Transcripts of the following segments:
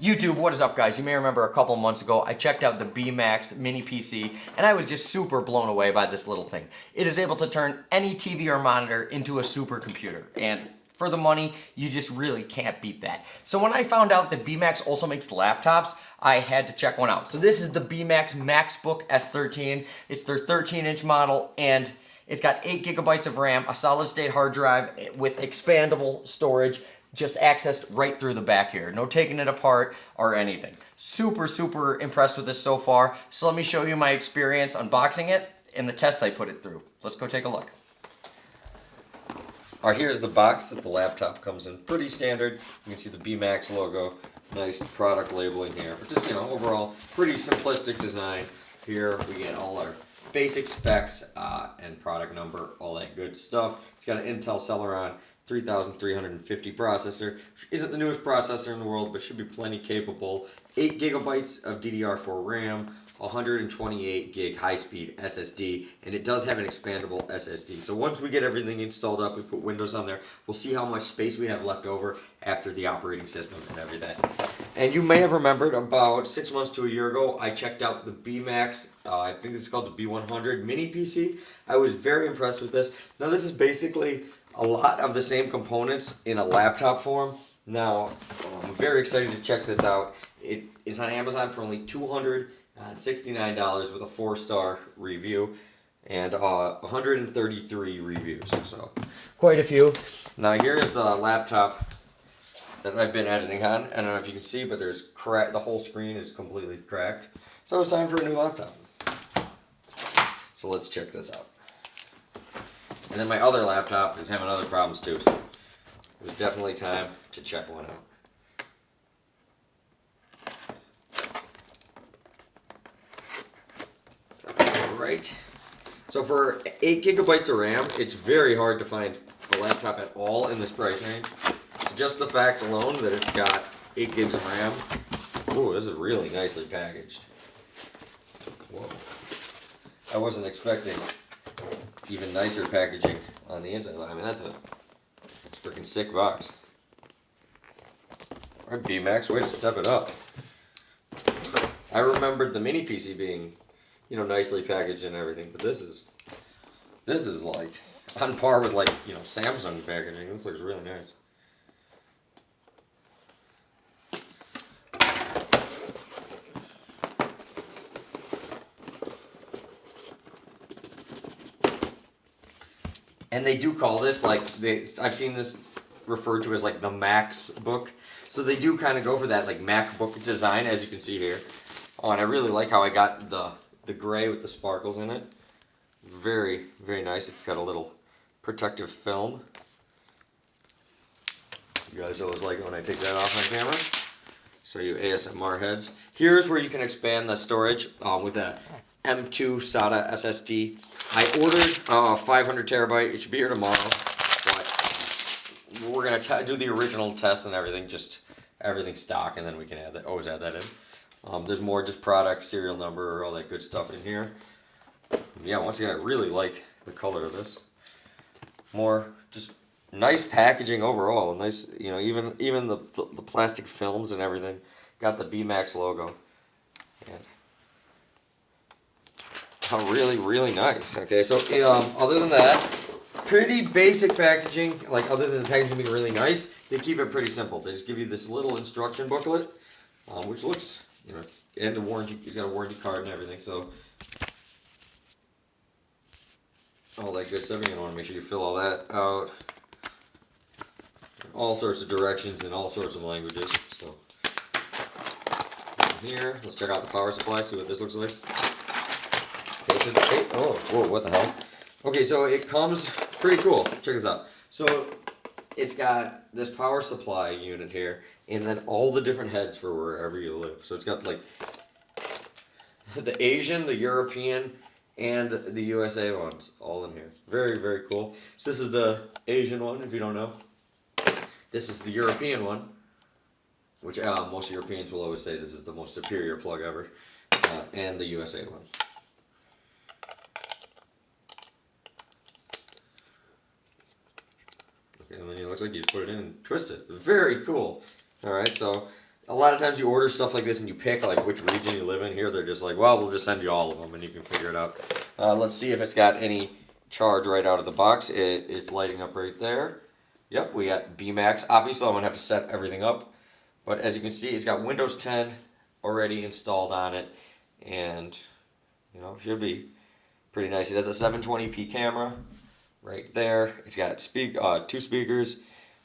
YouTube, what is up guys? You may remember a couple months ago I checked out the BMAX mini PC and I was just super blown away by this little thing. It is able to turn any TV or monitor into a supercomputer, and for the money, you just really can't beat that. So when I found out that BMAX also makes laptops, I had to check one out. So this is the BMAX MaxBook S13. It's their 13-inch model, and it's got 8 gigabytes of RAM, a solid state hard drive with expandable storage, just accessed right through the back here. No taking it apart or anything. Super impressed with this so far. So let me show you my experience unboxing it and the test I put it through. Let's go take a look. Alright, here's the box that the laptop comes in. Pretty standard. You can see the BMAX logo. Nice product labeling here. But just, overall, pretty simplistic design. Here we get all our basic specs and product number, all that good stuff. It's got an Intel Celeron 3350 processor, which isn't the newest processor in the world, but should be plenty capable. 8 gigabytes of DDR4 RAM, 128 gig high-speed SSD, and it does have an expandable SSD. So once we get everything installed up, we put Windows on there, we'll see how much space we have left over after the operating system and everything. And you may have remembered about 6 months to a year ago, I checked out the BMAX, I think this is called the B100 mini PC. I was very impressed with this. Now this is basically a lot of the same components in a laptop form. Now, I'm very excited to check this out. It is on Amazon for only $269 with a 4-star review and 133 reviews. So, quite a few. Now, here's the laptop that I've been editing on. I don't know if you can see, but there's the whole screen is completely cracked. So it's time for a new laptop. So let's check this out. And then my other laptop is having other problems too, so it was definitely time to check one out. Alright, so for 8 gigabytes of RAM, it's very hard to find a laptop at all in this price range. So just the fact alone that it's got 8 gigs of RAM, ooh, this is really nicely packaged. Whoa, I wasn't expecting even nicer packaging on the inside. I mean, that's a freaking sick box. Alright, BMAX, way to step it up. I remembered the mini PC being, nicely packaged and everything, but this is like on par with Samsung packaging. This looks really nice. And they do call this, I've seen this referred to as the MaxBook. So they do kind of go for that MacBook design, as you can see here. Oh, and I really like how I got the gray with the sparkles in it. Very nice. It's got a little protective film. You guys always like it when I take that off my camera. So you ASMR heads. Here's where you can expand the storage with a M2 SATA SSD. I ordered 500 terabyte. It should be here tomorrow, but we're gonna do the original test and everything, just everything stock, and then we can always add that in. There's more just product, serial number, all that good stuff in here. Yeah, once again, I really like the color of this. More just nice packaging overall. Nice, even the plastic films and everything. Got the BMAX logo. And really nice. Okay, so other than that, pretty basic packaging. Other than the packaging being really nice, they keep it pretty simple. They just give you this little instruction booklet, which looks, and the warranty. It's got a warranty card and everything. So all that good stuff. You're gonna want to make sure you fill all that out. All sorts of directions in all sorts of languages. So here, let's check out the power supply. See what this looks like. Oh, whoa, what the hell? Okay, so it comes pretty cool. Check this out. So it's got this power supply unit here, and then all the different heads for wherever you live. So it's got the Asian, the European, and the USA ones all in here. Very cool. So this is the Asian one, if you don't know. This is the European one, which most Europeans will always say this is the most superior plug ever, and the USA one. And then it looks like you just put it in and twist it. Very cool. Alright, so a lot of times you order stuff like this and you pick like which region you live in. Here they're just like, well, we'll just send you all of them and you can figure it out. Let's see if it's got any charge right out of the box. It's lighting up right there. Yep, we got BMAX. Obviously, I'm going to have to set everything up. But as you can see, it's got Windows 10 already installed on it. And, you know, should be pretty nice. It has a 720p camera right there. It's got 2 speakers,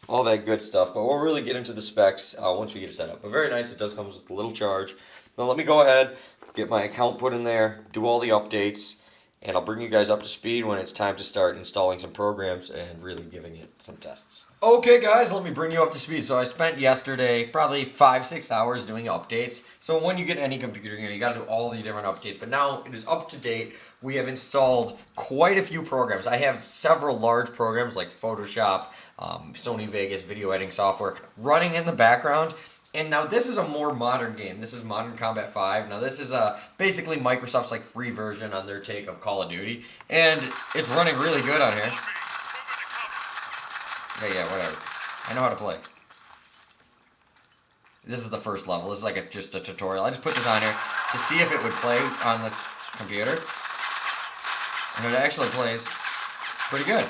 all that good stuff. But we'll really get into the specs once we get it set up. But very nice. It does come with a little charge. Now let me go ahead, get my account put in there, do all the updates, and I'll bring you guys up to speed when it's time to start installing some programs and really giving it some tests. Okay guys, let me bring you up to speed. So I spent yesterday probably 5-6 hours doing updates. So when you get any computer here, you got to do all the different updates. But now it is up to date. We have installed quite a few programs. I have several large programs like Photoshop, Sony Vegas video editing software running in the background. And now this is a more modern game. This is Modern Combat 5. Now this is basically Microsoft's like free version on their take of Call of Duty. And it's running really good on here. Yeah, whatever. I know how to play. This is the first level. This is like just a tutorial. I just put this on here to see if it would play on this computer. And it actually plays pretty good.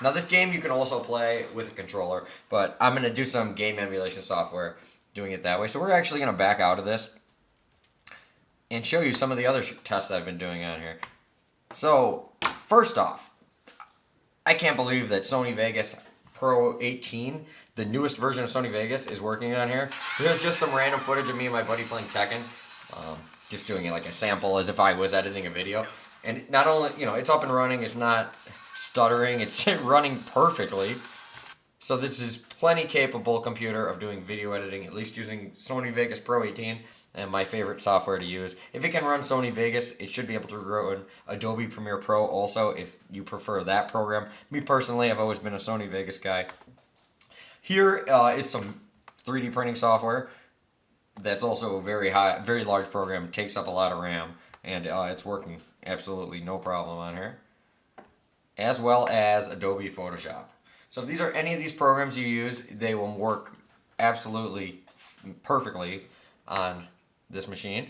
Now this game you can also play with a controller, but I'm going to do some game emulation software doing it that way. So we're actually going to back out of this and show you some of the other tests I've been doing on here. So first off, I can't believe that Sony Vegas Pro 18, the newest version of Sony Vegas, is working on here. There's just some random footage of me and my buddy playing Tekken, just doing it like a sample as if I was editing a video. And not only, you know, it's up and running, it's not stuttering, it's running perfectly. So this is plenty capable computer of doing video editing, at least using Sony Vegas Pro 18 and my favorite software to use. If it can run Sony Vegas, it should be able to run Adobe Premiere Pro also if you prefer that program. Me personally, I've always been a Sony Vegas guy. Here is some 3D printing software that's also a very large program, takes up a lot of RAM, and it's working absolutely no problem on here. As well as Adobe Photoshop. So if these are any of these programs you use, they will work absolutely perfectly on this machine.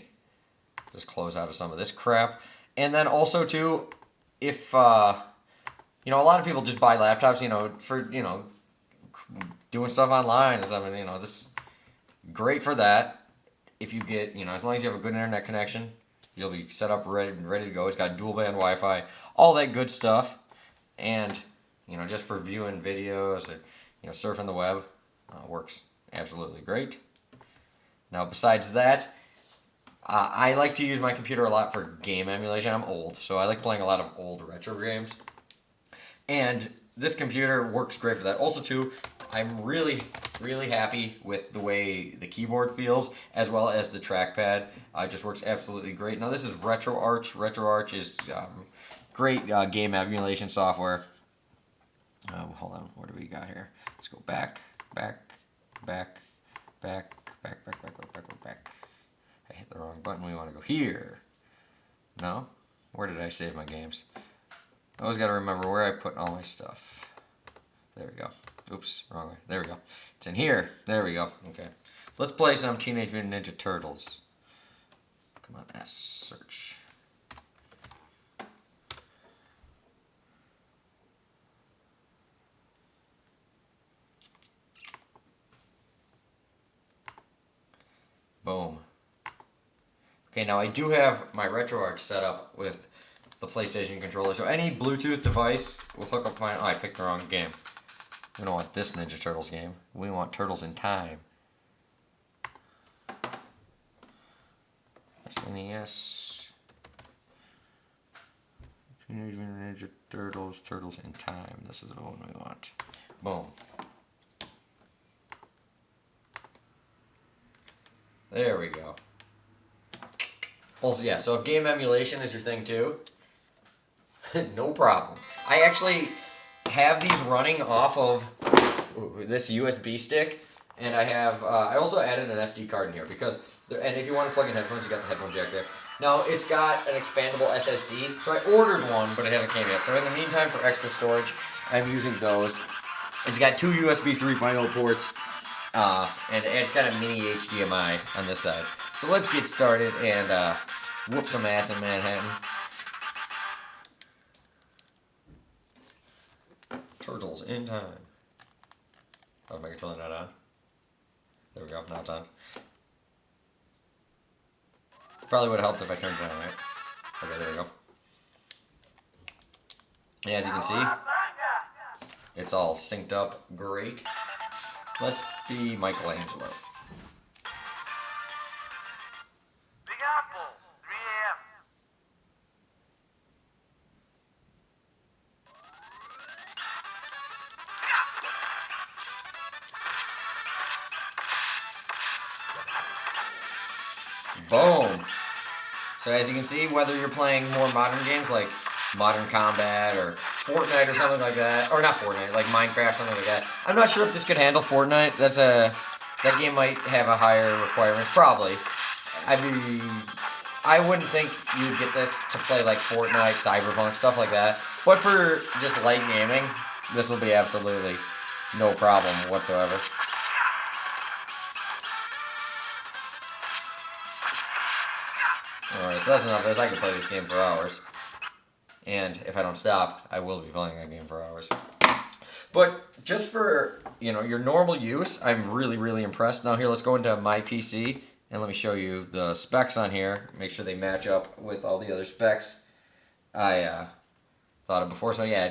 Just close out of some of this crap. And then also too, if, you know, a lot of people just buy laptops, you know, for, you know, doing stuff online or something, you know, this is great for that. If you get, you know, as long as you have a good internet connection, you'll be set up ready to go. It's got dual band Wi-Fi, all that good stuff. And, you know, just for viewing videos or, you know, surfing the web, works absolutely great. Now, besides that, I like to use my computer a lot for game emulation. I'm old, so I like playing a lot of old retro games. And this computer works great for that. Also, too, I'm really happy with the way the keyboard feels, as well as the trackpad. It just works absolutely great. Now, this is RetroArch. RetroArch is great game emulation software. Hold on, what do we got here? Let's go back. I hit the wrong button. We want to go here. No? Where did I save my games? I always got to remember where I put all my stuff. There we go. Oops, wrong way. There we go. It's in here. There we go. Okay. Let's play some Teenage Mutant Ninja Turtles. Come on, S search. Boom. Okay, now I do have my RetroArch set up with the PlayStation controller, so any Bluetooth device will hook up fine. Oh, I picked the wrong game. We don't want this Ninja Turtles game. We want Turtles in Time. SNES. Teenage Mutant Ninja Turtles, Turtles in Time. This is the one we want. Boom. There we go. Also, yeah, so if game emulation is your thing too, no problem. I actually have these running off of this USB stick, and I have, I also added an SD card in here because, and if you want to plug in headphones, you got the headphone jack there. Now, it's got an expandable SSD, so I ordered one, but it hasn't came yet. So in the meantime, for extra storage, I'm using those. It's got two USB 3.0 ports, And it's got a mini HDMI on this side. So let's get started and whoop some ass in Manhattan. Turtles in time. Oh, my controller not on. There we go, now it's on. Probably would have helped if I turned it on, right? Okay, there we go. And as you can see, it's all synced up great. Let's be Michelangelo. Big Apple, 3 a.m. Boom! So as you can see, whether you're playing more modern games like Modern Combat or Fortnite or something like that, or not Fortnite, like Minecraft, something like that. I'm not sure if this could handle Fortnite. That game might have a higher requirements, probably. I wouldn't think you'd get this to play like Fortnite, Cyberpunk, stuff like that. But for just light gaming, this will be absolutely no problem whatsoever. Alright, so that's enough of this. I can play this game for hours. And if I don't stop, I will be playing that game for hours. But just for, your normal use, I'm really, really impressed. Now here, let's go into my PC, and let me show you the specs on here. Make sure they match up with all the other specs I thought of before. So yeah,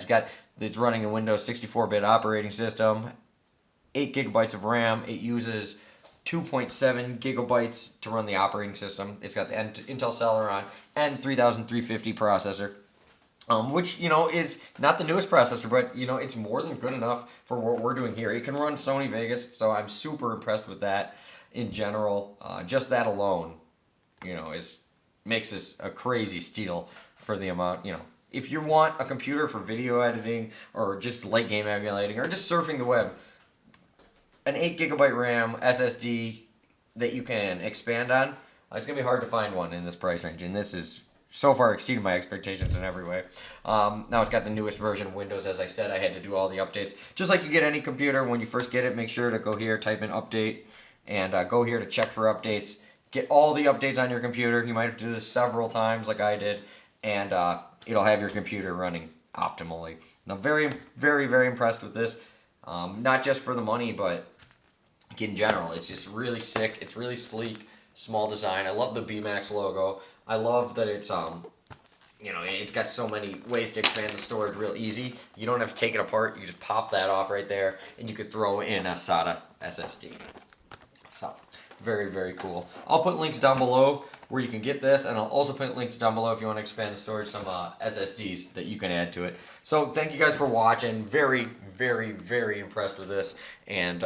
it's running a Windows 64-bit operating system, 8 gigabytes of RAM. It uses 2.7 gigabytes to run the operating system. It's got the Intel Celeron and 3350 processor. Which, is not the newest processor, but, it's more than good enough for what we're doing here. It can run Sony Vegas, so I'm super impressed with that in general. Just that alone, makes this a crazy steal for the amount, If you want a computer for video editing or just light game emulating or just surfing the web, an 8 gigabyte RAM SSD that you can expand on, it's going to be hard to find one in this price range, and this is so far exceeded my expectations in every way. Now it's got the newest version of Windows. As I said, I had to do all the updates. Just like you get any computer, when you first get it, make sure to go here, type in update, and go here to check for updates. Get all the updates on your computer. You might have to do this several times like I did, and it'll have your computer running optimally. Now, very, very, very impressed with this. Not just for the money, but in general. It's just really sick. It's really sleek, small design. I love the BMAX logo. I love that it's it's got so many ways to expand the storage real easy. You don't have to take it apart. You just pop that off right there, and you could throw in a SATA SSD. So, very, very cool. I'll put links down below where you can get this, and I'll also put links down below if you want to expand the storage, some SSDs that you can add to it. So, thank you guys for watching. Very, very, very impressed with this, and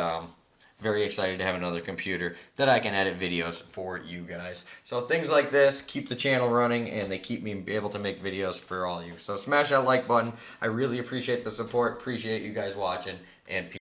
very excited to have another computer that I can edit videos for you guys. So things like this keep the channel running, and they keep me able to make videos for all you. So smash that like button. I really appreciate the support. Appreciate you guys watching, and peace.